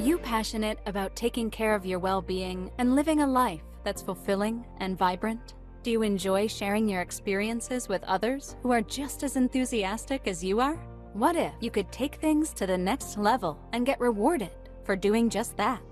you passionate about taking care of your well-being and living a life that's fulfilling and vibrant? Do you enjoy sharing your experiences with others who are just as enthusiastic as you are? What if you could take things to the next level and get rewarded for doing just that?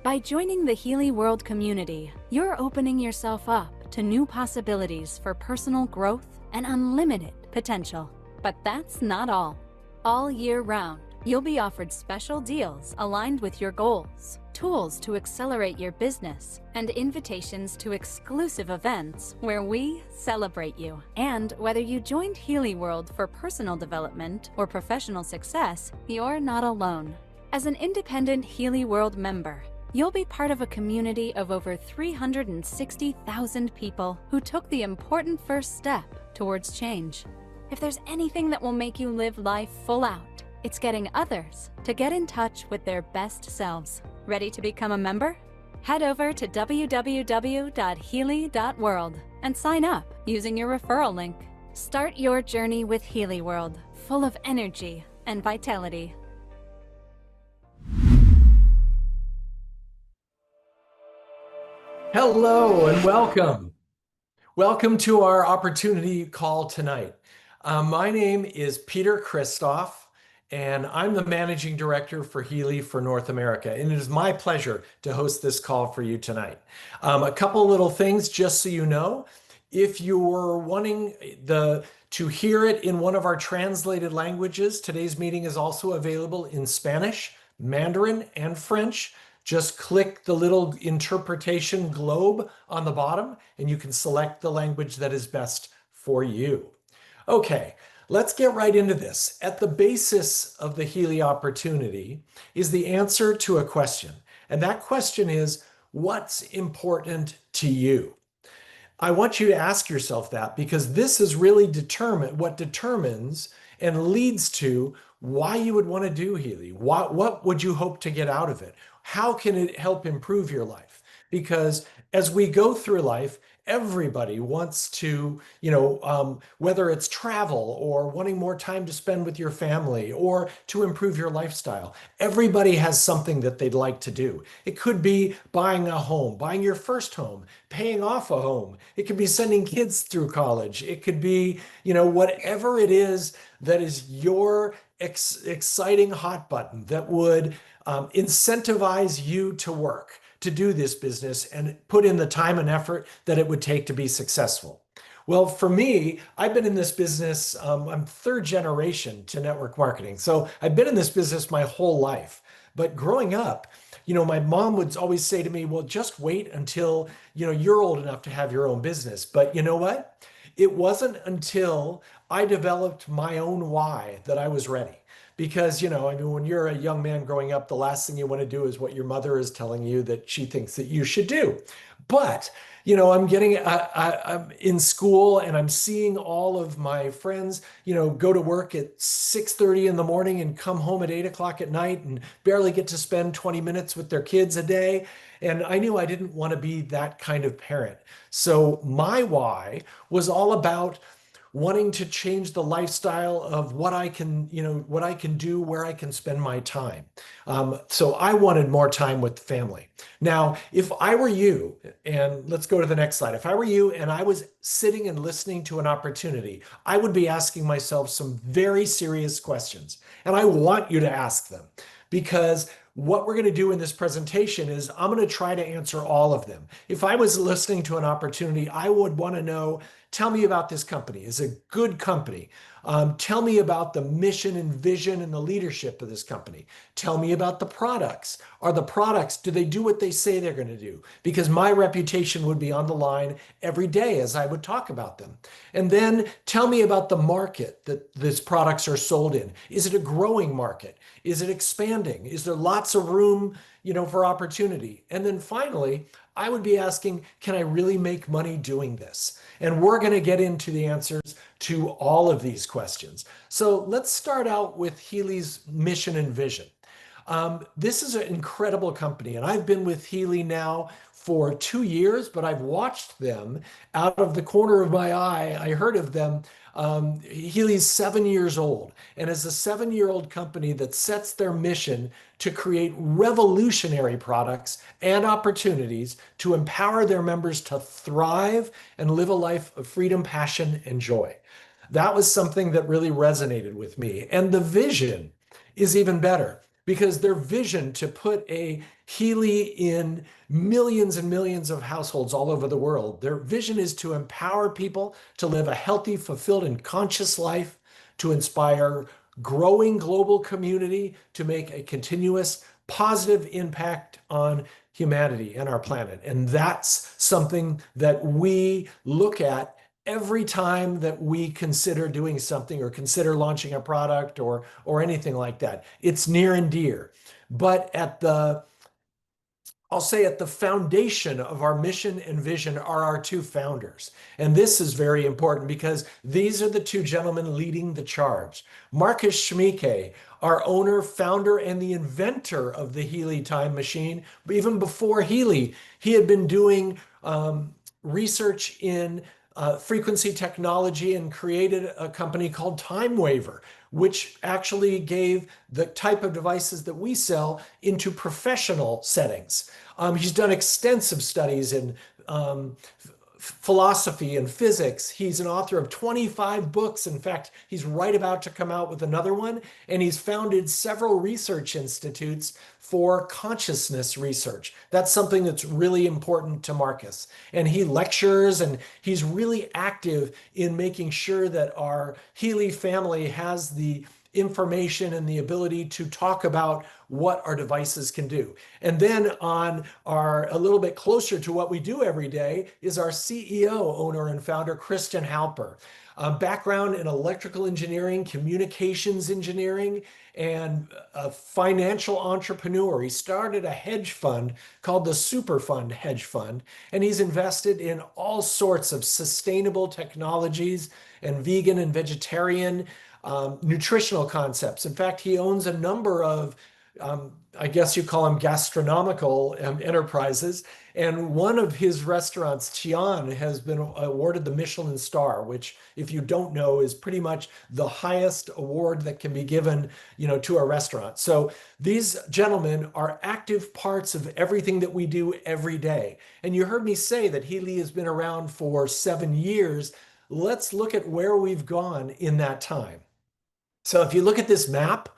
By joining the Healy World community, you're opening yourself up to new possibilities for personal growth and unlimited potential. But that's not all. All year round, you'll be offered special deals aligned with your goals, tools to accelerate your business, and invitations to exclusive events where we celebrate you. And whether you joined Healy World for personal development or professional success, you're not alone. As an independent Healy World member, you'll be part of a community of over 360,000 people who took the important first step towards change. If there's anything that will make you live life full out, it's getting others to get in touch with their best selves. Ready to become a member? Head over to www.healy.world and sign up using your referral link. Start your journey with Healy World, full of energy and vitality. Hello and welcome. Welcome to our opportunity call tonight. My name is Peter Christoph, and I'm the Managing Director for Healy for North America. And it is my pleasure to host this call for you tonight. A couple little things just so you know. If you're wanting to hear it in one of our translated languages, today's meeting is also available in Spanish, Mandarin, and French. Just click the little interpretation globe on the bottom and you can select the language that is best for you. Okay, let's get right into this. At the basis of the Healy opportunity is the answer to a question. And that question is, what's important to you? I want you to ask yourself that because this is really what determines and leads to why you would want to do Healy. What would you hope to get out of it? How can it help improve your life? Because as we go through life, everybody wants to, whether it's travel or wanting more time to spend with your family or to improve your lifestyle, everybody has something that they'd like to do. It could be buying a home, buying your first home, paying off a home. It could be sending kids through college. It could be, whatever it is that is your exciting hot button that would incentivize you to work, to do this business and put in the time and effort that it would take to be successful. Well, for me, I've been in this business, I'm third generation to network marketing. So I've been in this business my whole life. But growing up, my mom would always say to me, well, just wait until, you're old enough to have your own business. But you know what? It wasn't until I developed my own why that I was ready. Because, when you're a young man growing up, the last thing you want to do is what your mother is telling you that she thinks that you should do. But, I'm in school and I'm seeing all of my friends, go to work at 6:30 in the morning and come home at 8 o'clock at night and barely get to spend 20 minutes with their kids a day. And I knew I didn't want to be that kind of parent. So my why was all about wanting to change the lifestyle of what I can do, where I can spend my time. So I wanted more time with the family. Now, if I were you, and let's go to the next slide. If I were you and I was sitting and listening to an opportunity, I would be asking myself some very serious questions. And I want you to ask them because what we're going to do in this presentation is I'm going to try to answer all of them. If I was listening to an opportunity, I would want to know, tell me about this company. Is it a good company? Tell me about the mission and vision and the leadership of this company. Tell me about the products. Do they do what they say they're going to do? Because my reputation would be on the line every day as I would talk about them. And then tell me about the market that these products are sold in. Is it a growing market? Is it expanding? Is there lots of room, for opportunity? And then finally, I would be asking, can I really make money doing this? And we're going to get into the answers to all of these questions. So let's start out with Healy's mission and vision. This is an incredible company, and I've been with Healy now for 2 years, but I've watched them out of the corner of my eye. I heard of them. Healy's 7 years old, and is a 7-year-old company that sets their mission to create revolutionary products and opportunities to empower their members to thrive and live a life of freedom, passion, and joy. That was something that really resonated with me. And the vision is even better, because their vision to put a Healy in millions and millions of households all over the world, their vision is to empower people to live a healthy, fulfilled, and conscious life, to inspire growing global community, to make a continuous positive impact on humanity and our planet. And that's something that we look at every time that we consider doing something or consider launching a product or anything like that. It's near and dear. But I'll say at the foundation of our mission and vision are our two founders. And this is very important because these are the two gentlemen leading the charge. Marcus Schmieke, our owner, founder, and the inventor of the Healy time machine. Even before Healy, he had been doing research in frequency technology and created a company called Time Waver, which actually gave the type of devices that we sell into professional settings. He's done extensive studies in philosophy and physics. He's an author of 25 books. In fact, he's right about to come out with another one. And he's founded several research institutes for consciousness research. That's something that's really important to Marcus. And he lectures, and he's really active in making sure that our Healy family has the information and the ability to talk about what our devices can do. And then a little bit closer to what we do every day is our CEO, owner, and founder, Christian Halper. Background in electrical engineering, communications engineering, and a financial entrepreneur. He started a hedge fund called the Superfund Hedge Fund, and he's invested in all sorts of sustainable technologies and vegan and vegetarian nutritional concepts. In fact, he owns a number of, I guess you call them gastronomical enterprises. And one of his restaurants, Tian, has been awarded the Michelin star, which, if you don't know, is pretty much the highest award that can be given, to a restaurant. So these gentlemen are active parts of everything that we do every day. And you heard me say that Healy has been around for 7 years. Let's look at where we've gone in that time. So if you look at this map,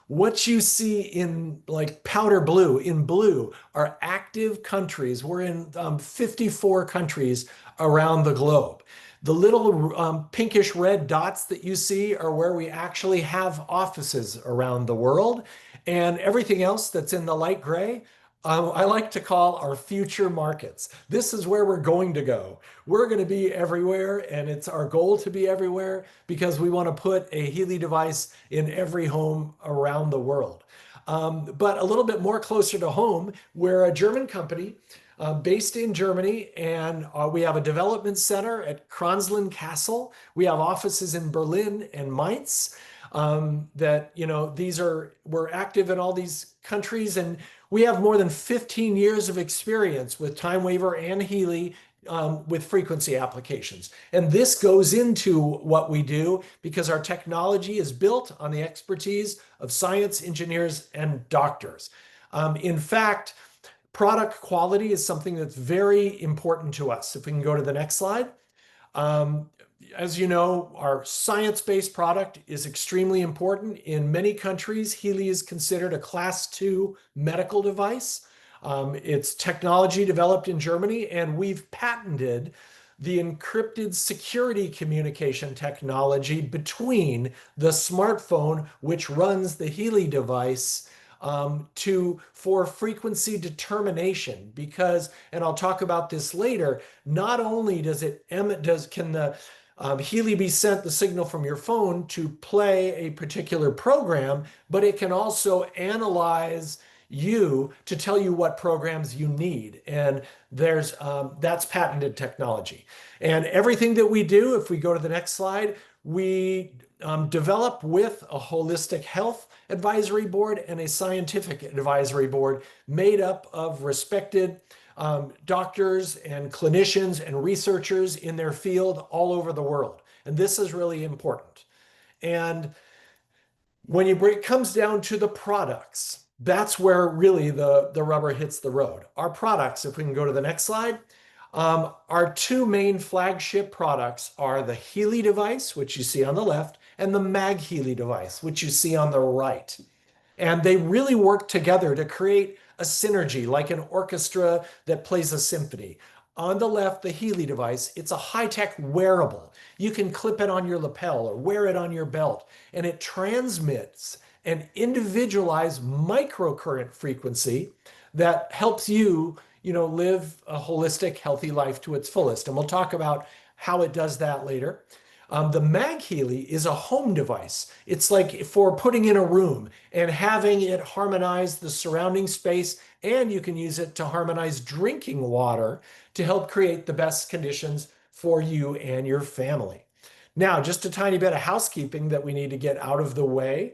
what you see in like powder blue, in blue, are active countries. We're in 54 countries around the globe. The little pinkish red dots that you see are where we actually have offices around the world. And everything else that's in the light gray, I like to call our future markets. This is where we're going to go. We're going to be everywhere, and it's our goal to be everywhere because we want to put a Healy device in every home around the world. But a little bit more closer to home, we're a German company based in Germany, and we have a development center at Kronzlin Castle. We have offices in Berlin and Mainz. We're active in all these countries, and we have more than 15 years of experience with Time Waver and Healy with frequency applications. And this goes into what we do because our technology is built on the expertise of science, engineers, and doctors. In fact, product quality is something that's very important to us. If we can go to the next slide. As you know, our science-based product is extremely important. In many countries, Healy is considered a Class 2 medical device. It's technology developed in Germany, and we've patented the encrypted security communication technology between the smartphone, which runs the Healy device, for frequency determination. Because, and I'll talk about this later, not only can the Healy be sent the signal from your phone to play a particular program, but it can also analyze you to tell you what programs you need. And that's patented technology. And everything that we do, if we go to the next slide, we develop with a holistic health advisory board and a scientific advisory board made up of respected doctors and clinicians and researchers in their field all over the world. And this is really important. And when it comes down to the products, that's where really the rubber hits the road. Our products, if we can go to the next slide, our two main flagship products are the Healy device, which you see on the left, and the Healy device, which you see on the right. And they really work together to create a synergy, like an orchestra that plays a symphony. On the left, the Healy device, it's a high-tech wearable. You can clip it on your lapel or wear it on your belt, and it transmits an individualized microcurrent frequency that helps you, live a holistic, healthy life to its fullest. And we'll talk about how it does that later. The Healy is a home device. It's like for putting in a room and having it harmonize the surrounding space, and you can use it to harmonize drinking water to help create the best conditions for you and your family. Now, just a tiny bit of housekeeping that we need to get out of the way.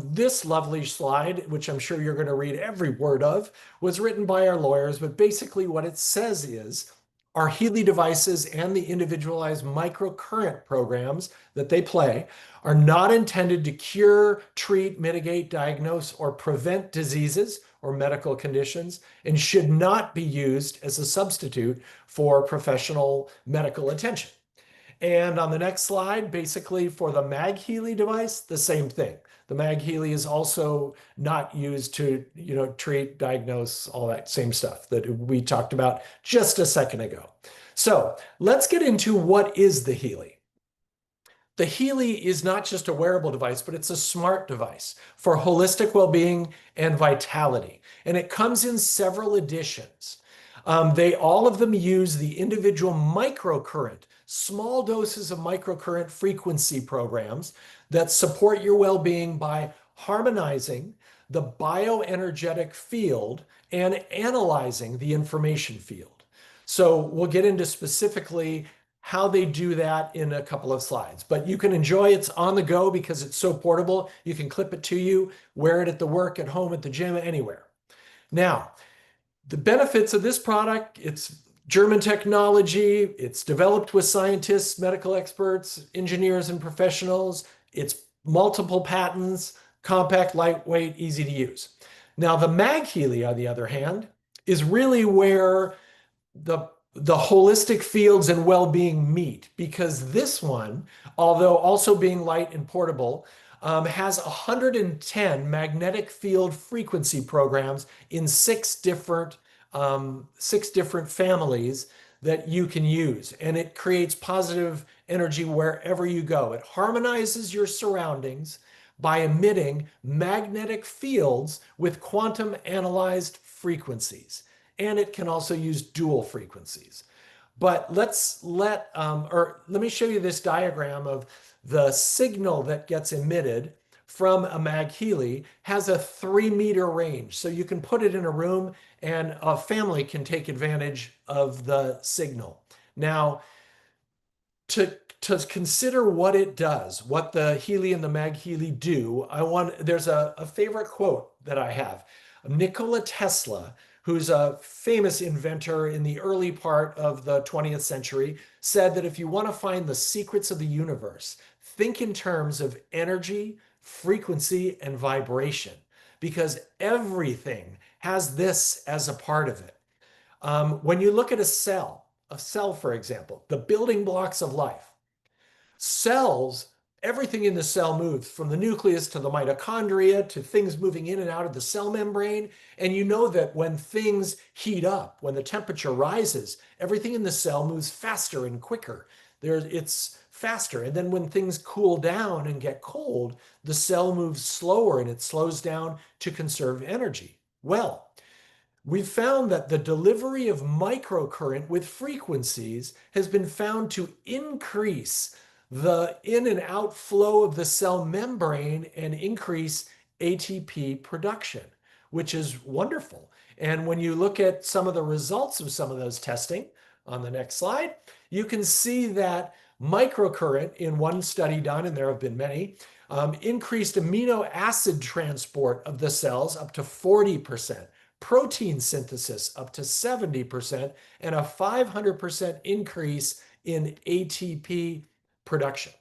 This lovely slide, which I'm sure you're going to read every word of, was written by our lawyers, but basically what it says is our Healy devices and the individualized microcurrent programs that they play are not intended to cure, treat, mitigate, diagnose, or prevent diseases or medical conditions, and should not be used as a substitute for professional medical attention. And on the next slide, basically for the Healy device, the same thing. The Healy is also not used to, treat, diagnose, all that same stuff that we talked about just a second ago. So let's get into what is the Healy. The Healy is not just a wearable device, but it's a smart device for holistic well-being and vitality. And it comes in several editions. All of them use the individual microcurrent, small doses of microcurrent frequency programs that support your well-being by harmonizing the bioenergetic field and analyzing the information field. So we'll get into specifically how they do that in a couple of slides, but you can enjoy it. It's on the go because it's so portable. You can clip it to you, wear it at the work, at home, at the gym, anywhere. Now, the benefits of this product, it's German technology, it's developed with scientists, medical experts, engineers, and professionals. It's multiple patents, compact, lightweight, easy to use. Now, the Healy, on the other hand, is really where the holistic fields and well-being meet, because this one, although also being light and portable, has 110 magnetic field frequency programs in six different families that you can use, and it creates positive energy wherever you go. It harmonizes your surroundings by emitting magnetic fields with quantum analyzed frequencies, and it can also use dual frequencies. But let me show you this diagram of the signal that gets emitted from a Healy has a 3-meter range. So you can put it in a room and a family can take advantage of the signal. Now, to consider what it does, what the Healy and the Healy do, there's a favorite quote that I have. Nikola Tesla, who's a famous inventor in the early part of the 20th century, said that if you want to find the secrets of the universe, think in terms of energy, frequency, and vibration, because everything has this as a part of it. When you look at a cell, for example, the building blocks of life, cells, everything in the cell moves from the nucleus to the mitochondria to things moving in and out of the cell membrane. And you know that when things heat up, when the temperature rises, everything in the cell moves faster and quicker. It's faster. And then when things cool down and get cold, the cell moves slower and it slows down to conserve energy. Well, we've found that the delivery of microcurrent with frequencies has been found to increase the in and out flow of the cell membrane and increase ATP production, which is wonderful. And when you look at some of the results of some of those testing on the next slide, you can see that microcurrent in one study done, and there have been many, increased amino acid transport of the cells up to 40%, protein synthesis up to 70%, and a 500% increase in ATP production.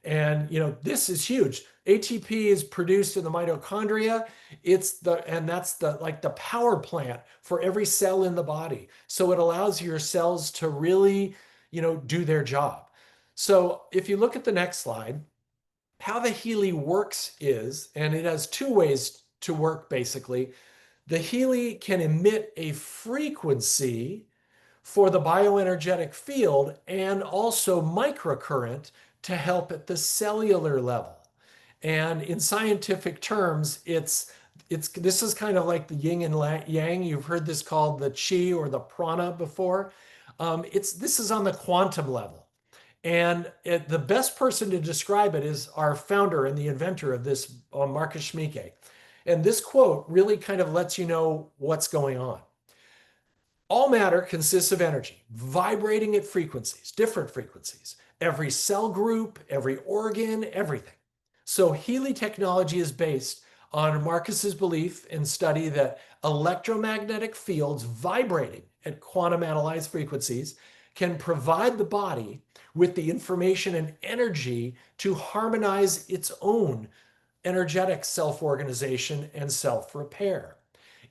And this is huge. ATP is produced in the mitochondria. That's the power plant for every cell in the body. So it allows your cells to really, do their job. So if you look at the next slide, how the Healy works is, and it has two ways to work basically. The Healy can emit a frequency for the bioenergetic field and also microcurrent to help at the cellular level. And in scientific terms, this is kind of like the yin and yang. You've heard this called the chi or the prana before. This is on the quantum level. And the best person to describe it is our founder and the inventor of this, Marcus Schmieke. And this quote really kind of lets you know what's going on. All matter consists of energy, vibrating at frequencies, different frequencies. Every cell group, every organ, everything. So Healy technology is based on Marcus's belief and study that electromagnetic fields vibrating at quantum analyzed frequencies can provide the body with the information and energy to harmonize its own energetic self-organization and self-repair.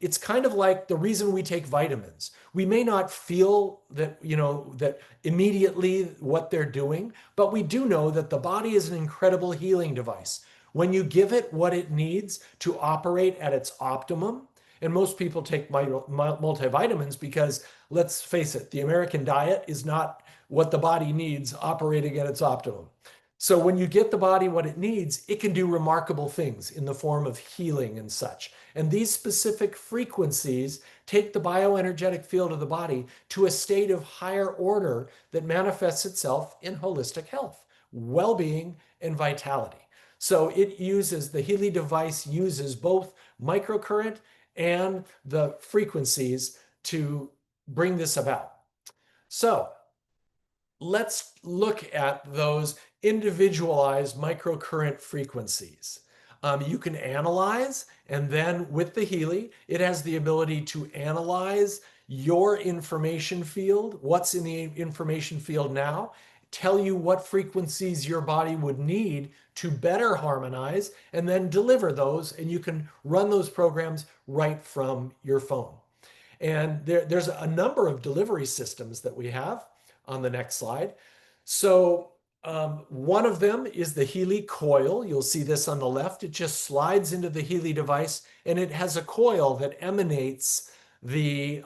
It's kind of like the reason we take vitamins. We may not feel that, that immediately what they're doing, but we do know that the body is an incredible healing device. When you give it what it needs to operate at its optimum, and most people take multivitamins because, let's face it, the American diet is not what the body needs operating at its optimum. So when you get the body what it needs, it can do remarkable things in the form of healing and such. And these specific frequencies take the bioenergetic field of the body to a state of higher order that manifests itself in holistic health, well-being, and vitality. So the Healy device uses both microcurrent and the frequencies to bring this about. So let's look at those individualized microcurrent frequencies. You can analyze, and then with the Healy, it has the ability to analyze your information field, what's in the information field now, tell you what frequencies your body would need to better harmonize, and then deliver those, and you can run those programs right from your phone. And there's a number of delivery systems that we have on the next slide. So one of them is the Healy coil. You'll see this on the left. It just slides into the Healy device, and it has a coil that emanates the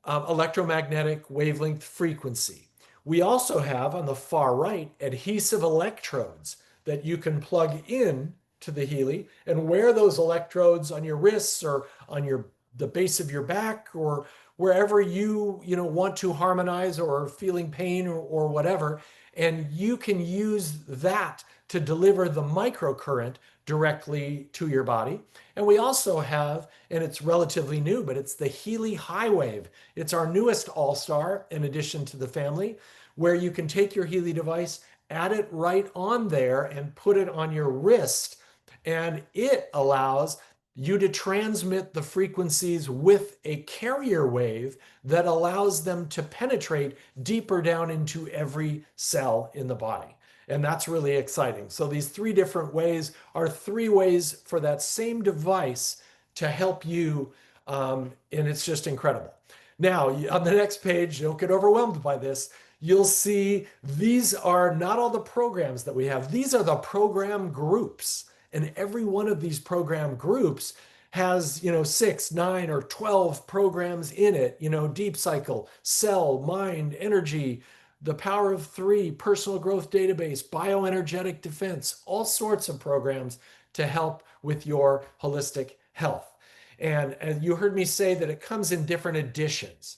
electromagnetic wavelength frequency. We also have on the far right adhesive electrodes that you can plug in to the Healy and wear those electrodes on your wrists or on the base of your back or wherever you want to harmonize or feeling pain or whatever. And you can use that to deliver the microcurrent directly to your body. And we also have, and it's relatively new, but it's the Healy High Wave. It's our newest all-star in addition to the family, where you can take your Healy device, add it right on there and put it on your wrist. And it allows you to transmit the frequencies with a carrier wave that allows them to penetrate deeper down into every cell in the body. And that's really exciting. So these three different ways are three ways for that same device to help you. And it's just incredible. Now, on the next page, don't get overwhelmed by this. You'll see these are not all the programs that we have. These are the program groups. And every one of these program groups has, 6, 9, or 12 programs in it, deep cycle, cell, mind, energy, the power of 3, personal growth database, bioenergetic defense, all sorts of programs to help with your holistic health. And you heard me say that it comes in different editions.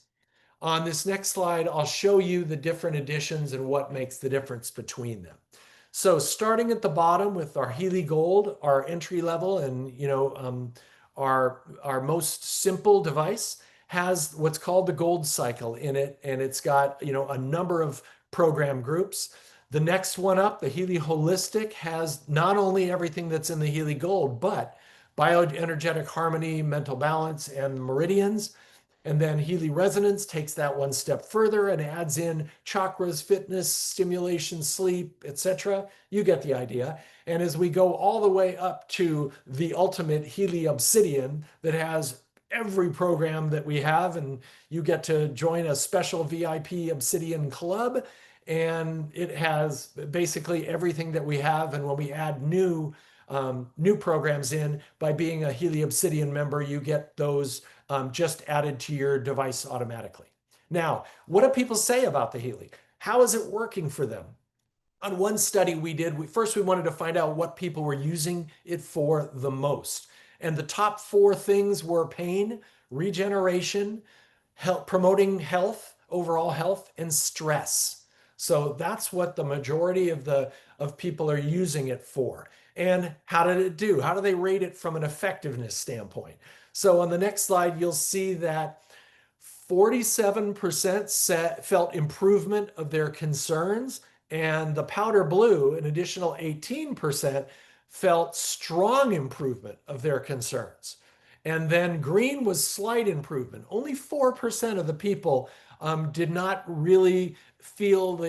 On this next slide, I'll show you the different editions and what makes the difference between them. So starting at the bottom with our Healy Gold, our entry level and our most simple device has what's called the Gold Cycle in it, and it's got a number of program groups. The next one up, the Healy Holistic, has not only everything that's in the Healy Gold, but bioenergetic harmony, mental balance, and meridians. And then Healy Resonance takes that one step further and adds in chakras, fitness, stimulation, sleep, etc. You get the idea. And as we go all the way up to the ultimate Healy Obsidian that has every program that we have, and you get to join a special VIP Obsidian Club, and it has basically everything that we have. And when we add new programs in, by being a Healy Obsidian member, you get those just added to your device automatically. Now, what do people say about the Healy? How is it working for them? On one study we did, first we wanted to find out what people were using it for the most. And the top 4 things were pain, regeneration, promoting health, overall health, and stress. So that's what the majority of people are using it for. And how did it do? How do they rate it from an effectiveness standpoint? So on the next slide, you'll see that 47% felt improvement of their concerns, and the powder blue, an additional 18%, felt strong improvement of their concerns. And then green was slight improvement. Only 4% of the people did not really feel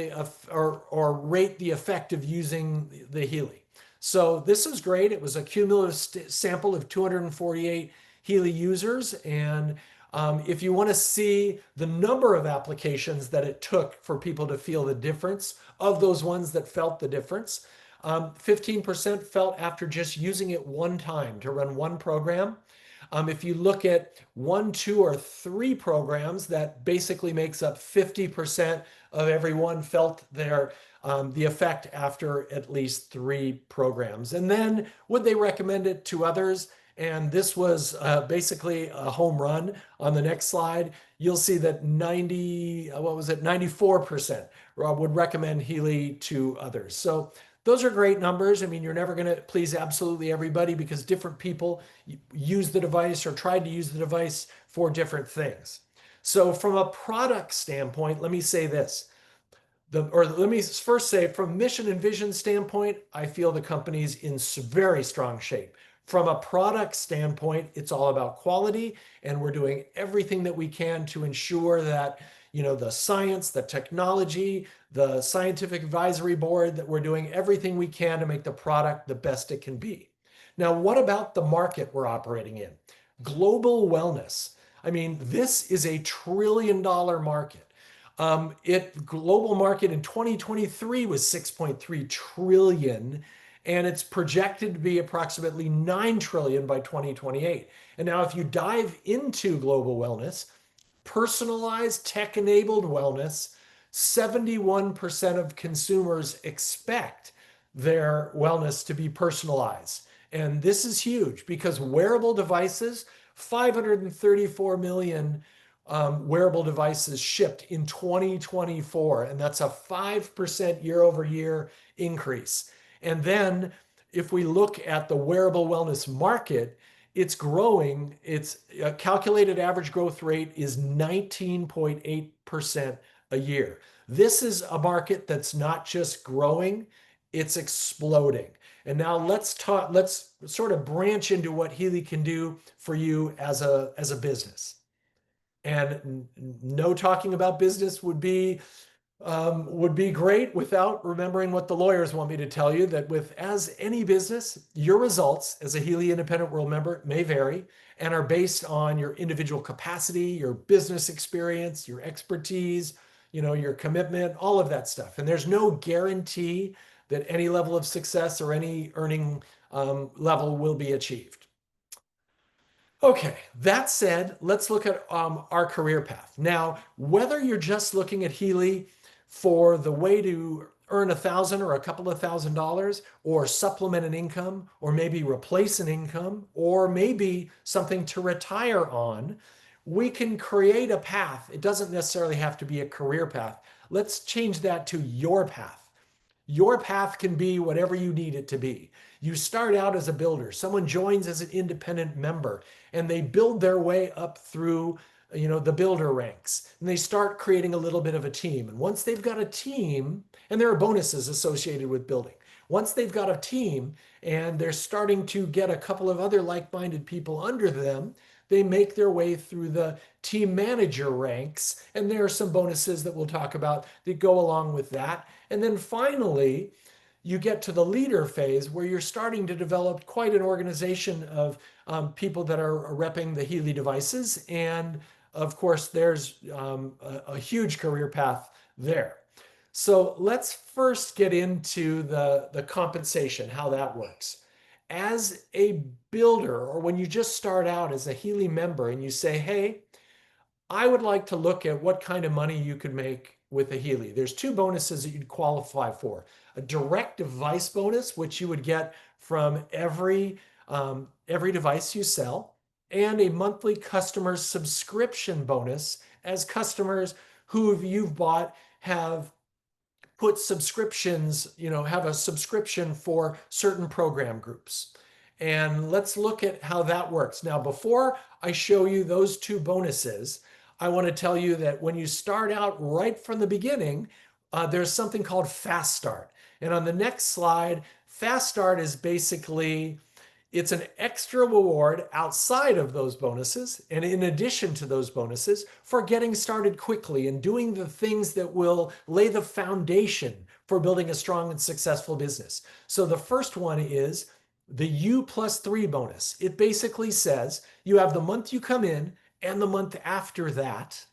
or rate the effect of using the Healy. So this is great. It was a cumulative sample of 248 Healy users. And if you want to see the number of applications that it took for people to feel the difference, of those ones that felt the difference, 15% felt after just using it one time to run one program. If you look at 1, 2, or 3 programs, that basically makes up 50% of everyone felt the effect after at least 3 programs. And then would they recommend it to others? And this was basically a home run. On the next slide, you'll see that 94% would recommend Healy to others. So those are great numbers. I mean, you're never going to please absolutely everybody because different people use the device or tried to use the device for different things. So from a product standpoint, let me say this. Let me first say, from mission and vision standpoint, I feel the company's in very strong shape. From a product standpoint, it's all about quality, and we're doing everything that we can to ensure that, the science, the technology, the scientific advisory board, that we're doing everything we can to make the product the best it can be. Now, what about the market we're operating in? Global wellness. I mean, this is a $1 trillion market. Global market in 2023 was 6.3 trillion, and it's projected to be approximately 9 trillion by 2028. And now if you dive into global wellness, personalized tech-enabled wellness, 71% of consumers expect their wellness to be personalized. And this is huge because wearable devices, 534 million wearable devices shipped in 2024, and that's a 5% year-over-year increase. And then if we look at the wearable wellness market, it's growing. Its calculated average growth rate is 19.8% a year. This is a market that's not just growing, it's exploding. And now let's sort of branch into what Healy can do for you as a business. And no talking about business would be great without remembering what the lawyers want me to tell you, that as any business, your results as a Healy Independent World member may vary and are based on your individual capacity, your business experience, your expertise, your commitment, all of that stuff. And there's no guarantee that any level of success or any earning level will be achieved. Okay, that said, let's look at our career path. Now, whether you're just looking at Healy for the way to earn $1,000 or a couple of $1,000, or supplement an income, or maybe replace an income, or maybe something to retire on, we can create a path. It doesn't necessarily have to be a career path. Let's change that to your path. Your path can be whatever you need it to be. You start out as a builder. Someone joins as an independent member, and they build their way up through the builder ranks, and they start creating a little bit of a team. And once they've got a team, and there are bonuses associated with building, once they've got a team and they're starting to get a couple of other like-minded people under them, they make their way through the team manager ranks. And there are some bonuses that we'll talk about that go along with that. And then finally, you get to the leader phase where you're starting to develop quite an organization of people that are repping the Healy devices. And of course, there's a huge career path there. So let's first get into the compensation, how that works. As a builder, or when you just start out as a Healy member and you say, hey, I would like to look at what kind of money you could make with a Healy. There's two bonuses that you'd qualify for. A direct device bonus, which you would get from every device you sell, and a monthly customer subscription bonus as customers who you've bought have put subscriptions, have a subscription for certain program groups. And let's look at how that works. Now, before I show you those two bonuses, I want to tell you that when you start out right from the beginning, there's something called Fast Start. And on the next slide, Fast Start is basically, it's an extra reward outside of those bonuses and in addition to those bonuses for getting started quickly and doing the things that will lay the foundation for building a strong and successful business. So the first one is the U+3 bonus. It basically says you have the month you come in and the month after that.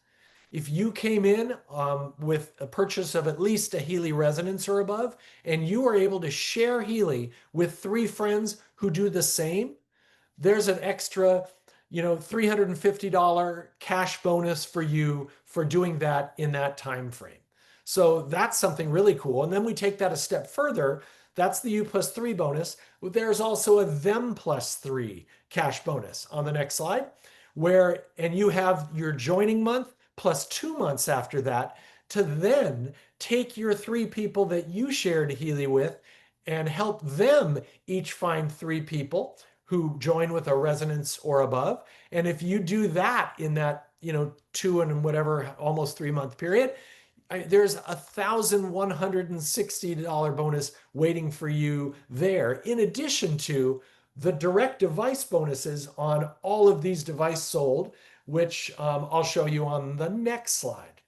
If you came in with a purchase of at least a Healy resonance or above, and you are able to share Healy with 3 friends who do the same, there's an extra, $350 cash bonus for you for doing that in that time frame. So that's something really cool. And then we take that a step further. That's the U+3 bonus. There's also a them+3 cash bonus on the next slide, and you have your joining month plus 2 months after that to then take your 3 people that you shared Healy with and help them each find 3 people who join with a resonance or above. And if you do that in that, 2 and whatever, almost 3-month period, there's $1,160 bonus waiting for you there, in addition to the direct device bonuses on all of these devices sold, which I'll show you on the next slide.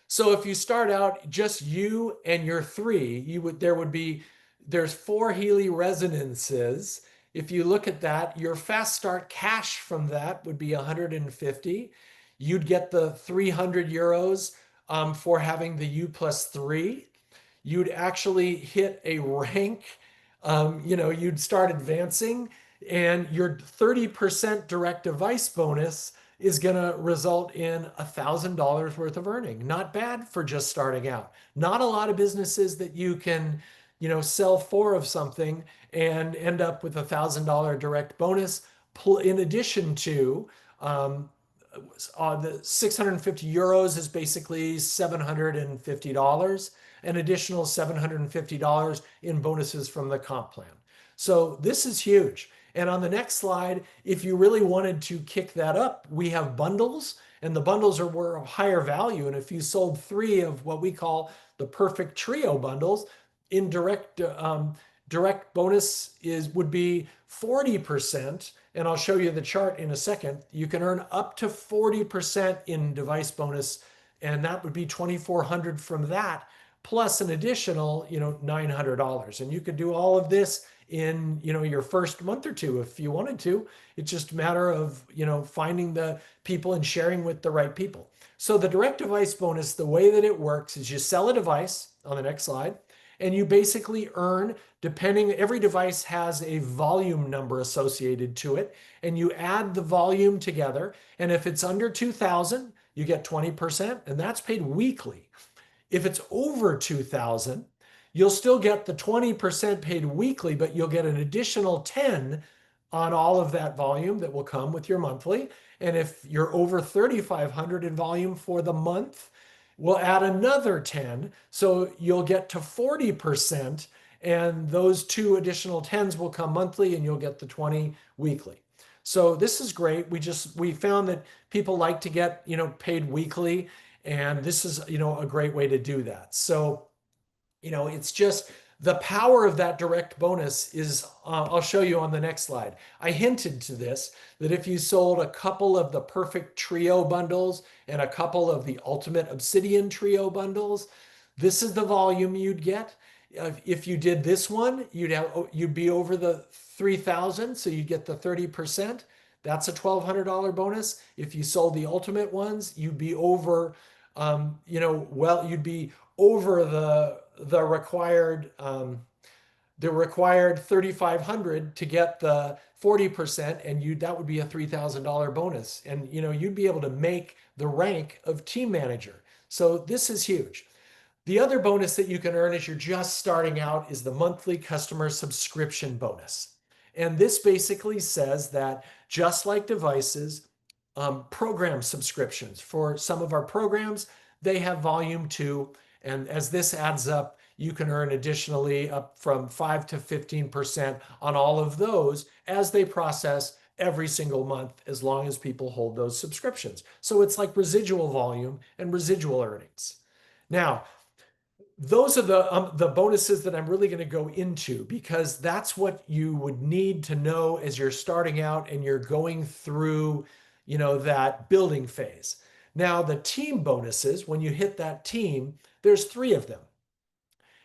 So if you start out just you and your 3, there's 4 Healy resonances. If you look at that, your Fast Start cash from that would be 150. You'd get the 300 euros for having the U+3. You'd actually hit a rank. You'd start advancing, and your 30% direct device bonus is going to result in $1,000 worth of earning. Not bad for just starting out. Not a lot of businesses that you can, sell 4 of something and end up with $1,000 direct bonus, in addition to the 650 euros is basically $750, an additional $750 in bonuses from the comp plan. So this is huge. And on the next slide, if you really wanted to kick that up, we have bundles, and the bundles were of higher value. And if you sold 3 of what we call the perfect trio bundles, direct bonus would be 40%. And I'll show you the chart in a second. You can earn up to 40% in device bonus, and that would be $2,400 from that, plus an additional, $900. And you could do all of this in, your first month or 2 if you wanted to. It's just a matter of, finding the people and sharing with the right people. So the direct device bonus, the way that it works is you sell a device on the next slide, and you basically earn, every device has a volume number associated to it, and you add the volume together. And if it's under 2,000, you get 20%, and that's paid weekly. If it's over 2,000, you'll still get the 20% paid weekly, but you'll get an additional 10 on all of that volume that will come with your monthly. And if you're over 3,500 in volume for the month, we'll add another 10. So you'll get to 40%, and those 2 additional 10s will come monthly, and you'll get the 20 weekly. So this is great. We found that people like to get, paid weekly, and this is, a great way to do that. So, it's just the power of that direct bonus is, I'll show you on the next slide. I hinted to this, that if you sold a couple of the perfect trio bundles and a couple of the ultimate obsidian trio bundles, this is the volume you'd get. If you did this one, you'd be over the 3,000, so you'd get the 30%. That's a $1,200 bonus. If you sold the ultimate ones, you'd be over, you'd be over the required 3,500 to get the 40%, and that would be a $3,000 bonus, and you'd be able to make the rank of team manager. So this is huge. The other bonus that you can earn as you're just starting out is the monthly customer subscription bonus. And this basically says that, just like devices, program subscriptions for some of our programs, they have volume too. And as this adds up, you can earn additionally up from 5 to 15% on all of those as they process every single month, as long as people hold those subscriptions. So it's like residual volume and residual earnings. Now, those are the bonuses that I'm really going to go into, because that's what you would need to know as you're starting out and you're going through, that building phase. Now, the team bonuses, when you hit that team, there's 3 of them.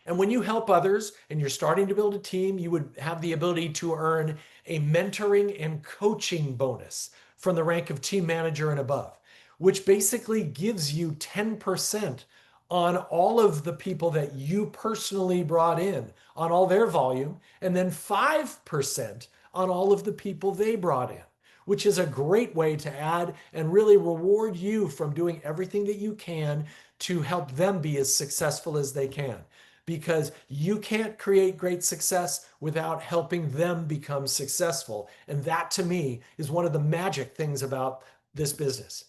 And when you help others and you're starting to build a team, you would have the ability to earn a mentoring and coaching bonus from the rank of team manager and above, which basically gives you 10% on all of the people that you personally brought in, on all their volume, and then 5% on all of the people they brought in, which is a great way to add and really reward you from doing everything that you can to help them be as successful as they can. Because you can't create great success without helping them become successful. And that, to me, is one of the magic things about this business.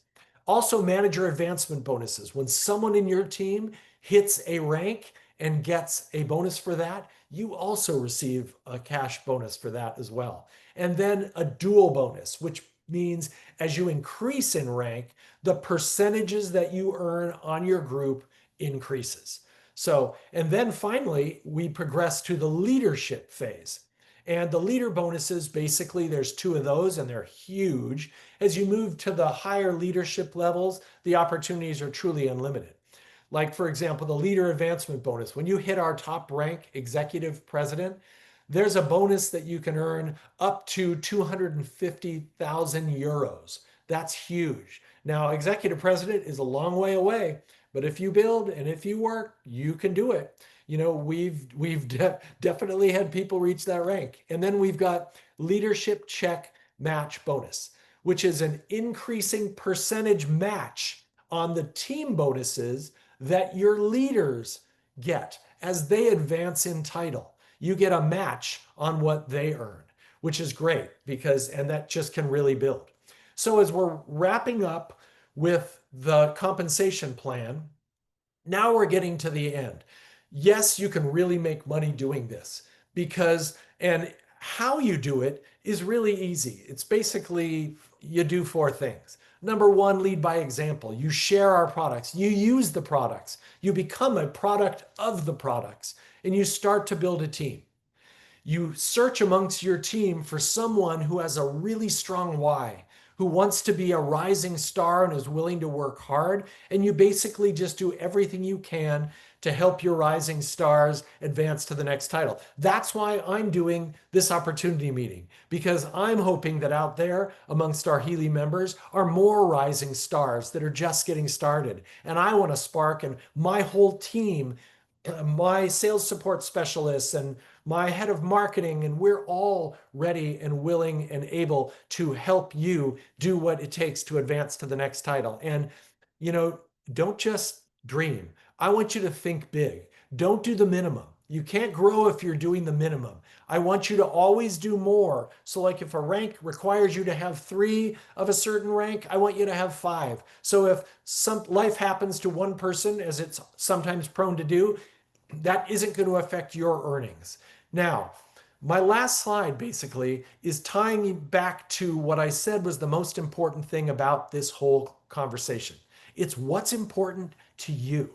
Also, manager advancement bonuses. When someone in your team hits a rank and gets a bonus for that, you also receive a cash bonus for that as well. And then a dual bonus, which means as you increase in rank, the percentages that you earn on your group increases. So, and then finally, we progress to the leadership phase. And the leader bonuses, basically, there's 2 of those, and they're huge. As you move to the higher leadership levels, the opportunities are truly unlimited. Like, for example, the leader advancement bonus. When you hit our top rank, executive president, there's a bonus that you can earn up to 250,000 euros. That's huge. Now, executive president is a long way away, but if you build and if you work, you can do it. We've definitely had people reach that rank. And then we've got leadership check match bonus, which is an increasing percentage match on the team bonuses that your leaders get as they advance in title. You get a match on what they earn, which is great, and that just can really build. So as we're wrapping up with the compensation plan, now we're getting to the end. Yes, you can really make money doing this, and how you do it is really easy. It's basically, you do 4 things. Number 1, lead by example. You share our products. You use the products. You become a product of the products, and you start to build a team. You search amongst your team for someone who has a really strong why, who wants to be a rising star and is willing to work hard. And you basically just do everything you can to help your rising stars advance to the next title. That's why I'm doing this opportunity meeting, because I'm hoping that out there amongst our Healy members are more rising stars that are just getting started. And I want to spark, and my whole team, my sales support specialists and my head of marketing, and we're all ready and willing and able to help you do what it takes to advance to the next title. And, don't just dream. I want you to think big. Don't do the minimum. You can't grow if you're doing the minimum. I want you to always do more. So like if a rank requires you to have 3 of a certain rank, I want you to have 5. So if some life happens to one person, as it's sometimes prone to do, that isn't going to affect your earnings. Now, My last slide basically is tying back to what I said was the most important thing about this whole conversation. It's what's important to you.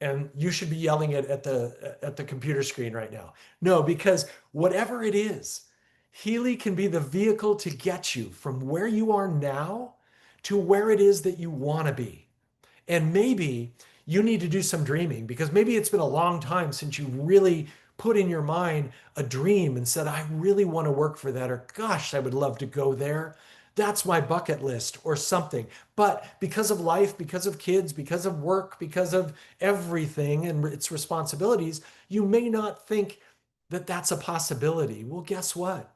And you should be yelling it at the computer screen right now. No, because whatever it is, Healy can be the vehicle to get you from where you are now to where it is that you want to be. And maybe you need to do some dreaming, because maybe it's been a long time since you really put in your mind a dream and said, I really want to work for that, or gosh, I would love to go there. That's my bucket list or something. But because of life, because of kids, because of work, because of everything and its responsibilities, you may not think that that's a possibility. Well, guess what?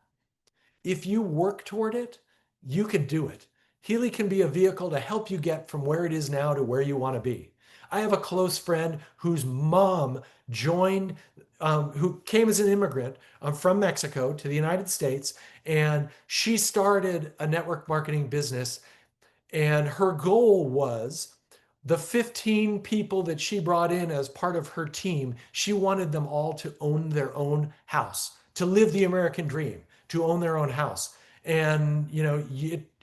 If you work toward it, you can do it. Healy can be a vehicle to help you get from where it is now to where you want to be. I have a close friend whose mom joined, who came as an immigrant from Mexico to the United States, and she started a network marketing business. And her goal was the 15 people that she brought in as part of her team, she wanted them all to own their own house, to live the American dream, to own their own house. And,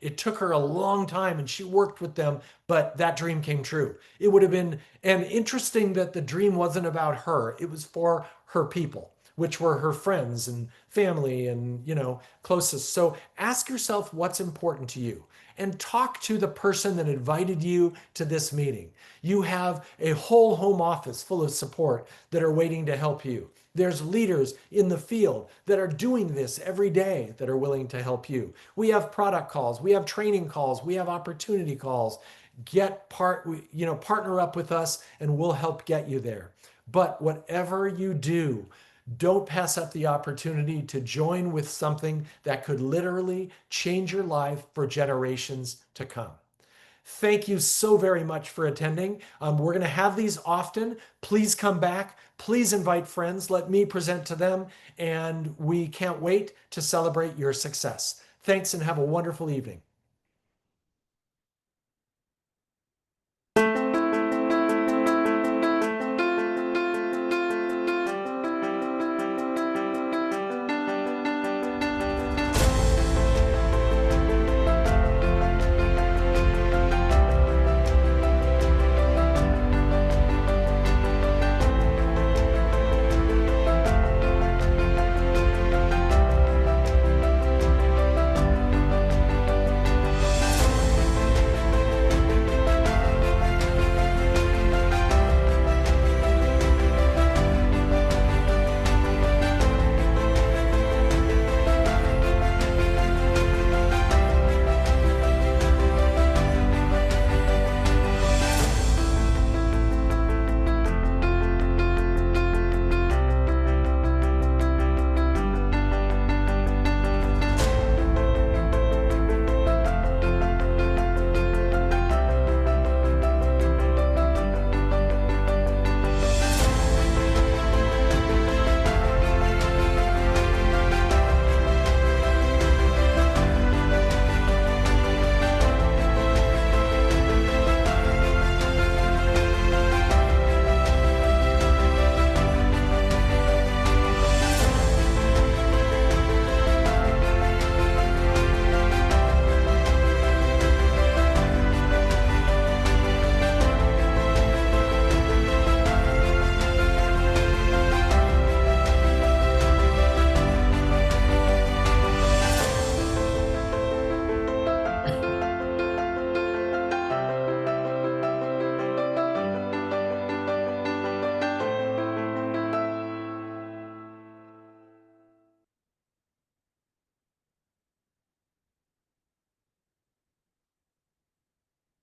it took her a long time and she worked with them, but that dream came true. It would have been, and interesting that the dream wasn't about her, it was for her people, which were her friends and family and, closest. So ask yourself what's important to you and talk to the person that invited you to this meeting. You have a whole home office full of support that are waiting to help you. There's leaders in the field that are doing this every day that are willing to help you. We have product calls, we have training calls, we have opportunity calls. Partner up with us and we'll help get you there. But whatever you do, don't pass up the opportunity to join with something that could literally change your life for generations to come. Thank you so very much for attending. We're going to have these often. Please come back. Please invite friends. Let me present to them. And we can't wait to celebrate your success. Thanks and have a wonderful evening.